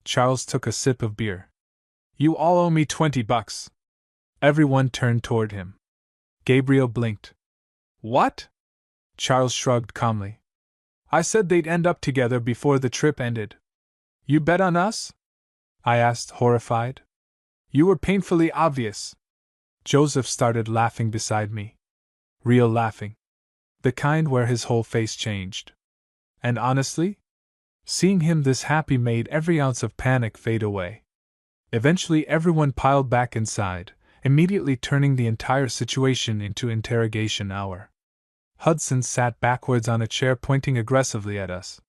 Charles took a sip of beer. You all owe me $20. Everyone turned toward him. Gabriel blinked. What? Charles shrugged calmly. I said they'd end up together before the trip ended. You bet on us? I asked, horrified. You were painfully obvious. Joseph started laughing beside me. Real laughing. The kind where his whole face changed. And honestly, seeing him this happy made every ounce of panic fade away. Eventually everyone piled back inside, immediately turning the entire situation into interrogation hour. Hudson sat backwards on a chair pointing aggressively at us.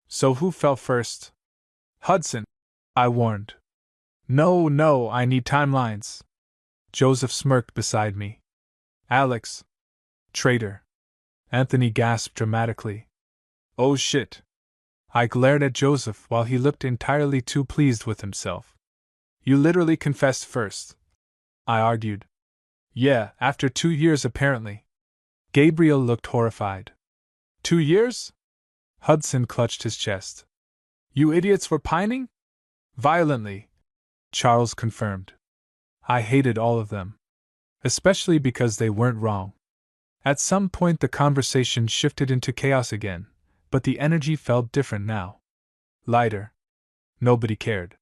So who fell first? Hudson, I warned. No, I need timelines. Joseph smirked beside me. Alex. Traitor. Anthony gasped dramatically. Oh shit. I glared at Joseph while he looked entirely too pleased with himself. You literally confessed first. I argued. Yeah, after 2 years apparently. Gabriel looked horrified. 2 years? Hudson clutched his chest. You idiots were pining? Violently. Charles confirmed. I hated all of them. Especially because they weren't wrong. At some point the conversation shifted into chaos again, but the energy felt different now. Lighter. Nobody cared.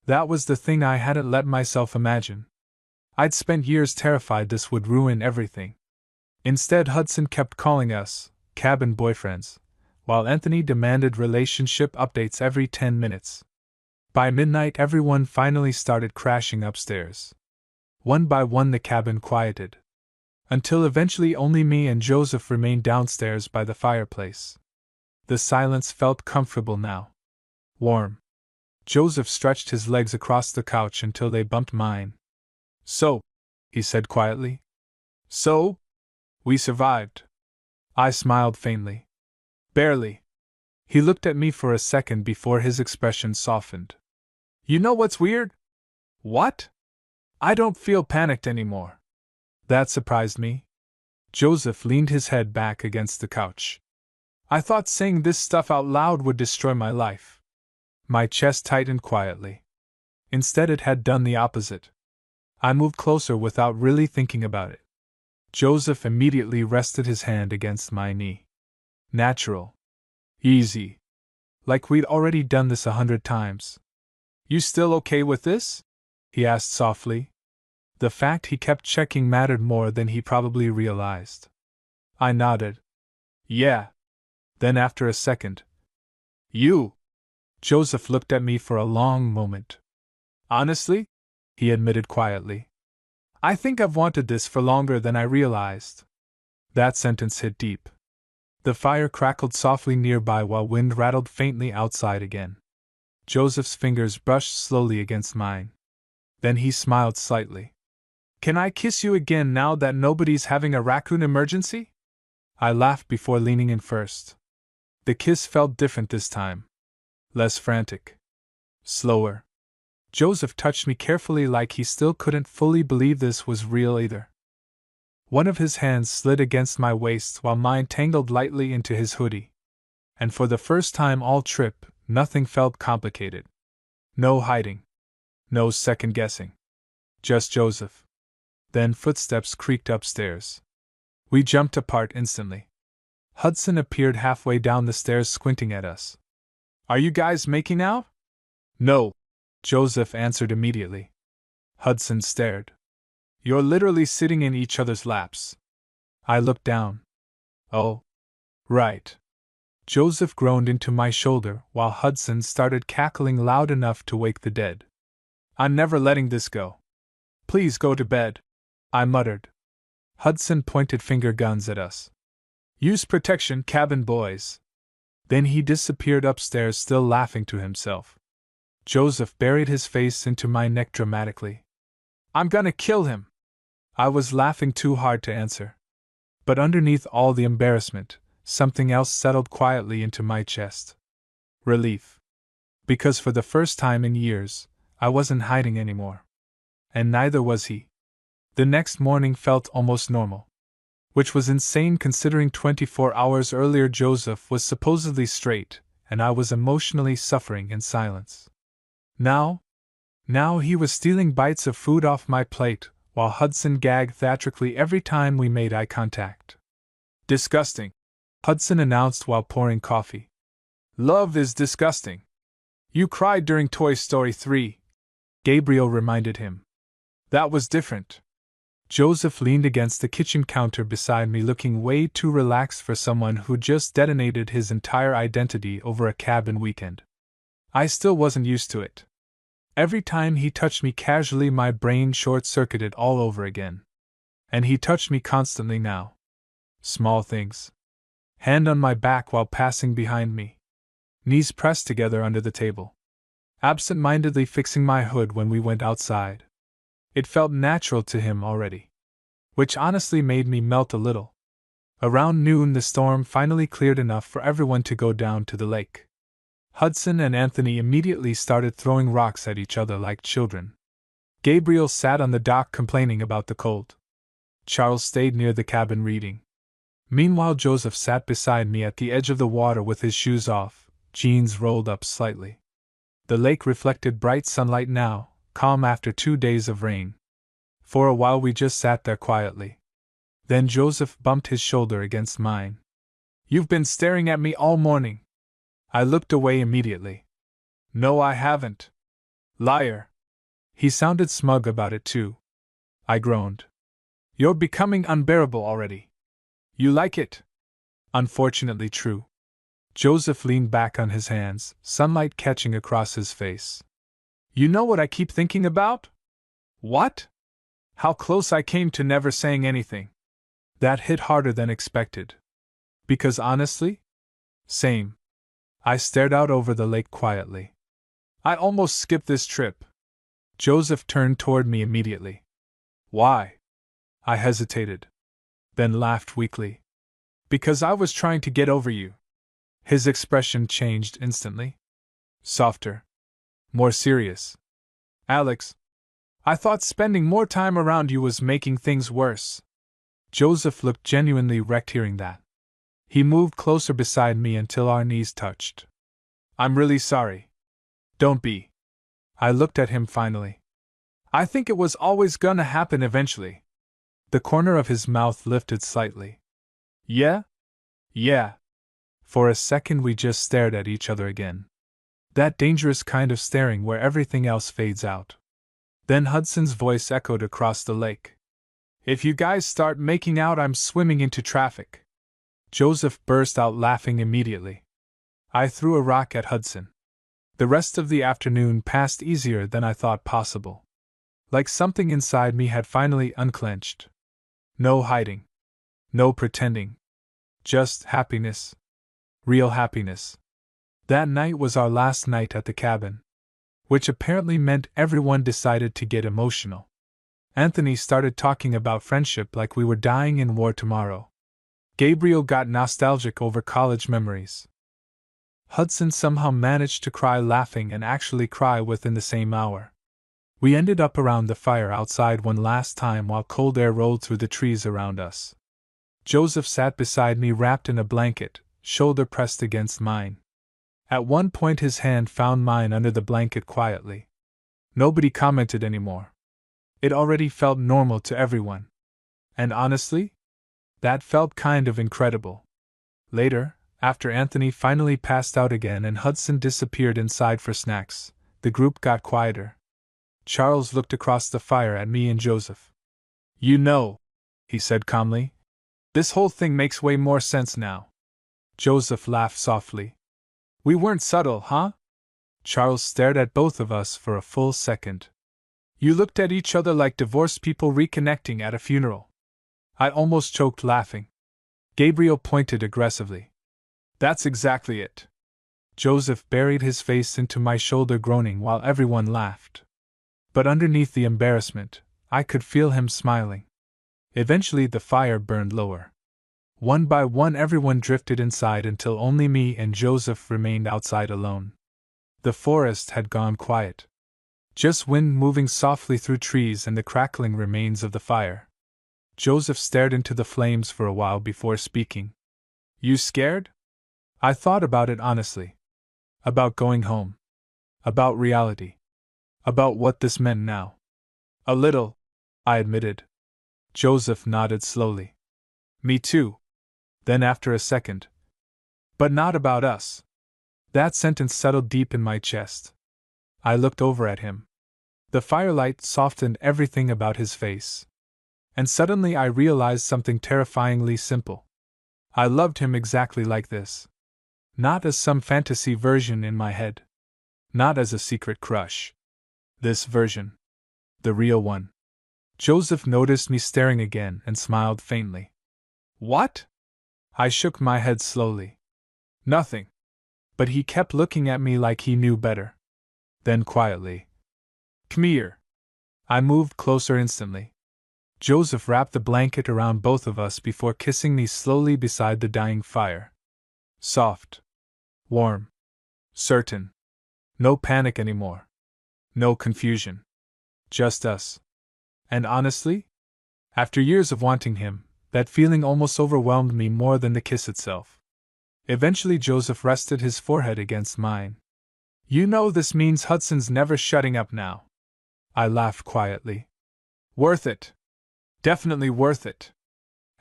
That was the thing I hadn't let myself imagine. I'd spent years terrified this would ruin everything. Instead, Hudson kept calling us cabin boyfriends, while Anthony demanded relationship updates every 10 minutes. By midnight, everyone finally started crashing upstairs. One by one, the cabin quieted, until eventually only me and Joseph remained downstairs by the fireplace. The silence felt comfortable now. Warm. Joseph stretched his legs across the couch until they bumped mine. So, he said quietly. So? We survived. I smiled faintly. Barely. He looked at me for a second before his expression softened. You know what's weird? What? I don't feel panicked anymore. That surprised me. Joseph leaned his head back against the couch. I thought saying this stuff out loud would destroy my life. My chest tightened quietly. Instead, it had done the opposite. I moved closer without really thinking about it. Joseph immediately rested his hand against my knee. Natural. Easy. Like we'd already done this 100 times. You still okay with this? He asked softly. The fact he kept checking mattered more than he probably realized. I nodded. Yeah. Then after a second. You. Joseph looked at me for a long moment. Honestly? He admitted quietly. I think I've wanted this for longer than I realized. That sentence hit deep. The fire crackled softly nearby while wind rattled faintly outside again. Joseph's fingers brushed slowly against mine. Then he smiled slightly. Can I kiss you again now that nobody's having a raccoon emergency? I laughed before leaning in first. The kiss felt different this time. Less frantic. Slower. Joseph touched me carefully like he still couldn't fully believe this was real either. One of his hands slid against my waist while mine tangled lightly into his hoodie. And for the first time all trip, nothing felt complicated. No hiding. No second guessing. Just Joseph. Then footsteps creaked upstairs. We jumped apart instantly. Hudson appeared halfway down the stairs squinting at us. Are you guys making out? No, Joseph answered immediately. Hudson stared. You're literally sitting in each other's laps. I looked down. Oh. Right. Joseph groaned into my shoulder while Hudson started cackling loud enough to wake the dead. I'm never letting this go. Please go to bed, I muttered. Hudson pointed finger guns at us. Use protection, cabin boys. Then he disappeared upstairs, still laughing to himself. Joseph buried his face into my neck dramatically. I'm gonna kill him. I was laughing too hard to answer. But underneath all the embarrassment, something else settled quietly into my chest. Relief. Because for the first time in years, I wasn't hiding anymore. And neither was he. The next morning felt almost normal. Which was insane considering 24 hours earlier Joseph was supposedly straight, and I was emotionally suffering in silence. Now he was stealing bites of food off my plate, while Hudson gagged theatrically every time we made eye contact. Disgusting, Hudson announced while pouring coffee. Love is disgusting. You cried during Toy Story 3, Gabriel reminded him. That was different. Joseph leaned against the kitchen counter beside me, looking way too relaxed for someone who just detonated his entire identity over a cabin weekend. I still wasn't used to it. Every time he touched me casually, my brain short-circuited all over again. And he touched me constantly now. Small things. Hand on my back while passing behind me. Knees pressed together under the table. Absent-mindedly fixing my hood when we went outside. It felt natural to him already. Which honestly made me melt a little. Around noon the storm finally cleared enough for everyone to go down to the lake. Hudson and Anthony immediately started throwing rocks at each other like children. Gabriel sat on the dock complaining about the cold. Charles stayed near the cabin reading. Meanwhile Joseph sat beside me at the edge of the water with his shoes off, jeans rolled up slightly. The lake reflected bright sunlight now, calm after 2 days of rain. For a while we just sat there quietly. Then Joseph bumped his shoulder against mine. You've been staring at me all morning. I looked away immediately. No, I haven't. Liar. He sounded smug about it too. I groaned. You're becoming unbearable already. You like it? Unfortunately true. Joseph leaned back on his hands, sunlight catching across his face. You know what I keep thinking about? What? How close I came to never saying anything. That hit harder than expected. Because honestly? Same. I stared out over the lake quietly. I almost skipped this trip. Joseph turned toward me immediately. Why? I hesitated. Then laughed weakly. Because I was trying to get over you. His expression changed instantly. Softer. More serious. Alex, I thought spending more time around you was making things worse. Joseph looked genuinely wrecked hearing that. He moved closer beside me until our knees touched. I'm really sorry. Don't be. I looked at him finally. I think it was always gonna happen eventually. The corner of his mouth lifted slightly. Yeah? Yeah. For a second we just stared at each other again. That dangerous kind of staring where everything else fades out. Then Hudson's voice echoed across the lake. If you guys start making out, I'm swimming into traffic. Joseph burst out laughing immediately. I threw a rock at Hudson. The rest of the afternoon passed easier than I thought possible. Like something inside me had finally unclenched. No hiding. No pretending. Just happiness. Real happiness. That night was our last night at the cabin. Which apparently meant everyone decided to get emotional. Anthony started talking about friendship like we were dying in war tomorrow. Gabriel got nostalgic over college memories. Hudson somehow managed to cry laughing and actually cry within the same hour. We ended up around the fire outside one last time while cold air rolled through the trees around us. Joseph sat beside me wrapped in a blanket, shoulder pressed against mine. At one point his hand found mine under the blanket quietly. Nobody commented anymore. It already felt normal to everyone. And honestly, that felt kind of incredible. Later, after Anthony finally passed out again and Hudson disappeared inside for snacks, the group got quieter. Charles looked across the fire at me and Joseph. "You know," he said calmly, "this whole thing makes way more sense now." Joseph laughed softly. "We weren't subtle, huh?" Charles stared at both of us for a full second. "You looked at each other like divorced people reconnecting at a funeral." I almost choked laughing. Gabriel pointed aggressively. "That's exactly it." Joseph buried his face into my shoulder, groaning while everyone laughed. But underneath the embarrassment, I could feel him smiling. Eventually the fire burned lower. One by one everyone drifted inside until only me and Joseph remained outside alone. The forest had gone quiet. Just wind moving softly through trees and the crackling remains of the fire. Joseph stared into the flames for a while before speaking. "You scared?" I thought about it honestly. About going home. About reality. About what this meant now. "A little," I admitted. Joseph nodded slowly. "Me too." Then after a second. "But not about us." That sentence settled deep in my chest. I looked over at him. The firelight softened everything about his face. And suddenly I realized something terrifyingly simple. I loved him exactly like this. Not as some fantasy version in my head. Not as a secret crush. This version. The real one. Joseph noticed me staring again and smiled faintly. "What?" I shook my head slowly. "Nothing." But he kept looking at me like he knew better. Then quietly. "Come here." I moved closer instantly. Joseph wrapped the blanket around both of us before kissing me slowly beside the dying fire. Soft. Warm. Certain. No panic anymore. No confusion. Just us. And honestly, after years of wanting him, that feeling almost overwhelmed me more than the kiss itself. Eventually Joseph rested his forehead against mine. "You know this means Hudson's never shutting up now." I laughed quietly. "Worth it. Definitely worth it."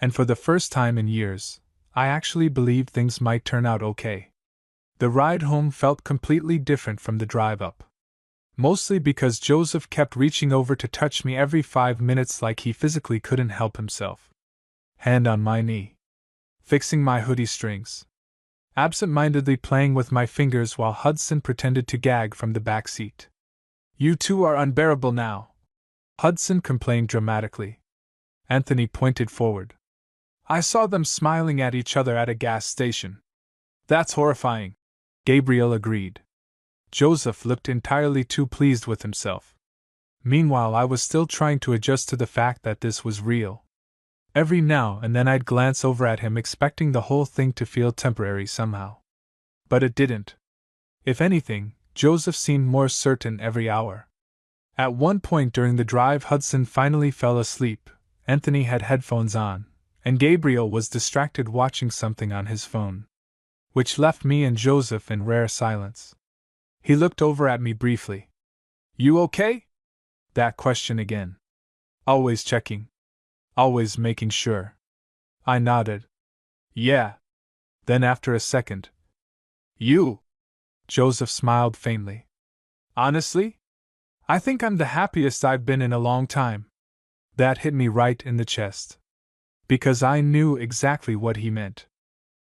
And for the first time in years, I actually believed things might turn out okay. The ride home felt completely different from the drive up. Mostly because Joseph kept reaching over to touch me every 5 minutes like he physically couldn't help himself. Hand on my knee. Fixing my hoodie strings. Absent-mindedly playing with my fingers while Hudson pretended to gag from the back seat. "You two are unbearable now," Hudson complained dramatically. Anthony pointed forward. "I saw them smiling at each other at a gas station." "That's horrifying," Gabriel agreed. Joseph looked entirely too pleased with himself. Meanwhile, I was still trying to adjust to the fact that this was real. Every now and then I'd glance over at him expecting the whole thing to feel temporary somehow. But it didn't. If anything, Joseph seemed more certain every hour. At one point during the drive, Hudson finally fell asleep. Anthony had headphones on, and Gabriel was distracted watching something on his phone. Which left me and Joseph in rare silence. He looked over at me briefly. "You okay?" That question again. Always checking. Always making sure. I nodded. "Yeah." Then after a second. "You?" Joseph smiled faintly. "Honestly? I think I'm the happiest I've been in a long time." That hit me right in the chest. Because I knew exactly what he meant.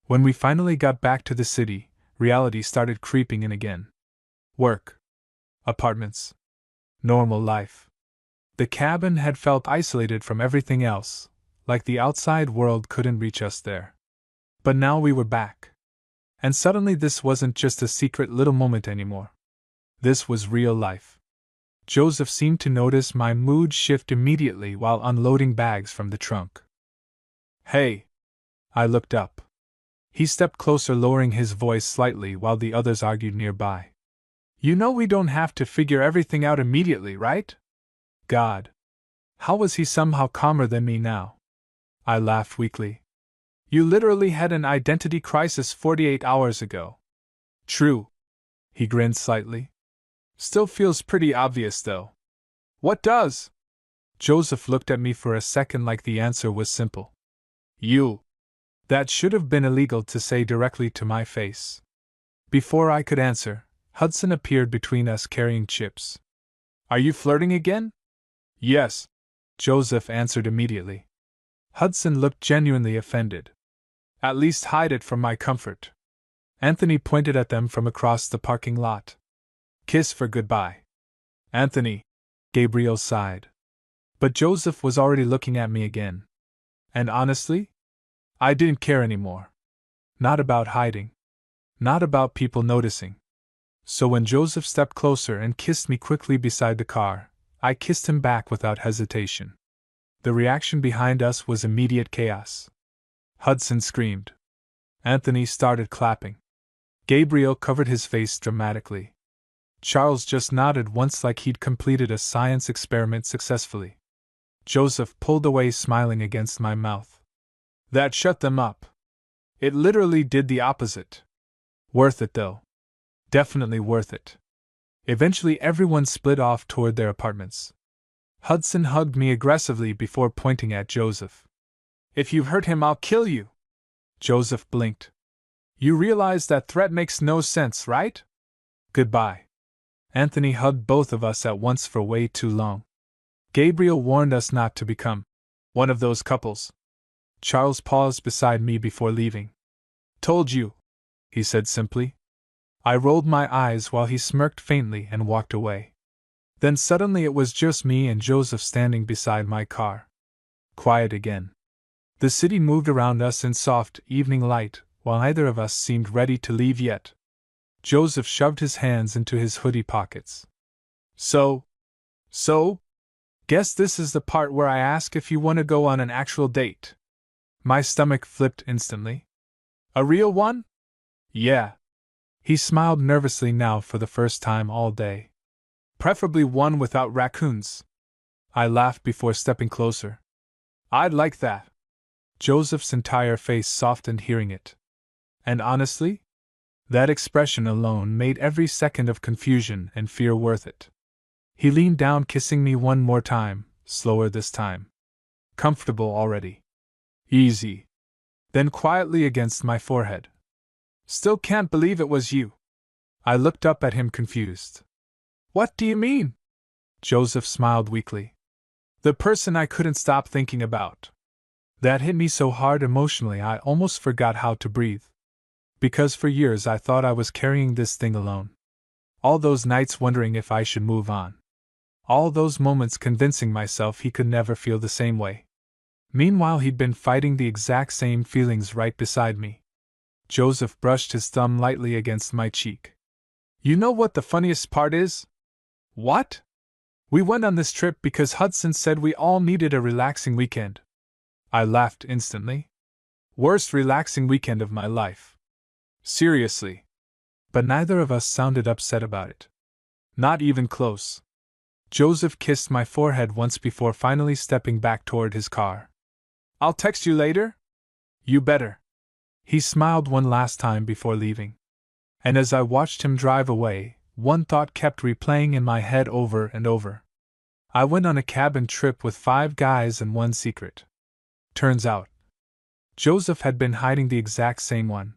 When we finally got back to the city, reality started creeping in again. Work. Apartments. Normal life. The cabin had felt isolated from everything else, like the outside world couldn't reach us there. But now we were back. And suddenly this wasn't just a secret little moment anymore. This was real life. Joseph seemed to notice my mood shift immediately while unloading bags from the trunk. "Hey!" I looked up. He stepped closer, lowering his voice slightly while the others argued nearby. You know we don't have to figure everything out immediately, right? God. How was he somehow calmer than me now? I laughed weakly. You literally had an identity crisis 48 hours ago. True. He grinned slightly. Still feels pretty obvious, though. What does? Joseph looked at me for a second like the answer was simple. You. That should have been illegal to say directly to my face. Before I could answer, Hudson appeared between us carrying chips. Are you flirting again? Yes, Joseph answered immediately. Hudson looked genuinely offended. At least hide it from my comfort. Anthony pointed at them from across the parking lot. Kiss for goodbye. Anthony, Gabriel sighed. But Joseph was already looking at me again. And honestly, I didn't care anymore. Not about hiding. Not about people noticing. So when Joseph stepped closer and kissed me quickly beside the car, I kissed him back without hesitation. The reaction behind us was immediate chaos. Hudson screamed. Anthony started clapping. Gabriel covered his face dramatically. Charles just nodded once like he'd completed a science experiment successfully. Joseph pulled away, smiling against my mouth. That shut them up. It literally did the opposite. Worth it, though. Definitely worth it. Eventually, everyone split off toward their apartments. Hudson hugged me aggressively before pointing at Joseph. If you hurt him, I'll kill you. Joseph blinked. You realize that threat makes no sense, right? Goodbye. Anthony hugged both of us at once for way too long. Gabriel warned us not to become one of those couples. Charles paused beside me before leaving. Told you, he said simply. I rolled my eyes while he smirked faintly and walked away. Then suddenly it was just me and Joseph standing beside my car. Quiet again. The city moved around us in soft evening light, while neither of us seemed ready to leave yet. Joseph shoved his hands into his hoodie pockets. So? Guess this is the part where I ask if you want to go on an actual date. My stomach flipped instantly. A real one? Yeah. He smiled nervously now for the first time all day. Preferably one without raccoons. I laughed before stepping closer. I'd like that. Joseph's entire face softened hearing it. And honestly, that expression alone made every second of confusion and fear worth it. He leaned down, kissing me one more time, slower this time. Comfortable already. Easy. Then quietly against my forehead. Still can't believe it was you. I looked up at him confused. What do you mean? Joseph smiled weakly. The person I couldn't stop thinking about. That hit me so hard emotionally I almost forgot how to breathe. Because for years I thought I was carrying this thing alone. All those nights wondering if I should move on. All those moments convincing myself he could never feel the same way. Meanwhile, he'd been fighting the exact same feelings right beside me. Joseph brushed his thumb lightly against my cheek. You know what the funniest part is? What? We went on this trip because Hudson said we all needed a relaxing weekend. I laughed instantly. Worst relaxing weekend of my life. Seriously. But neither of us sounded upset about it. Not even close. Joseph kissed my forehead once before finally stepping back toward his car. I'll text you later? You better. He smiled one last time before leaving. And as I watched him drive away, one thought kept replaying in my head over and over. I went on a cabin trip with 5 guys and one secret. Turns out, Joseph had been hiding the exact same one.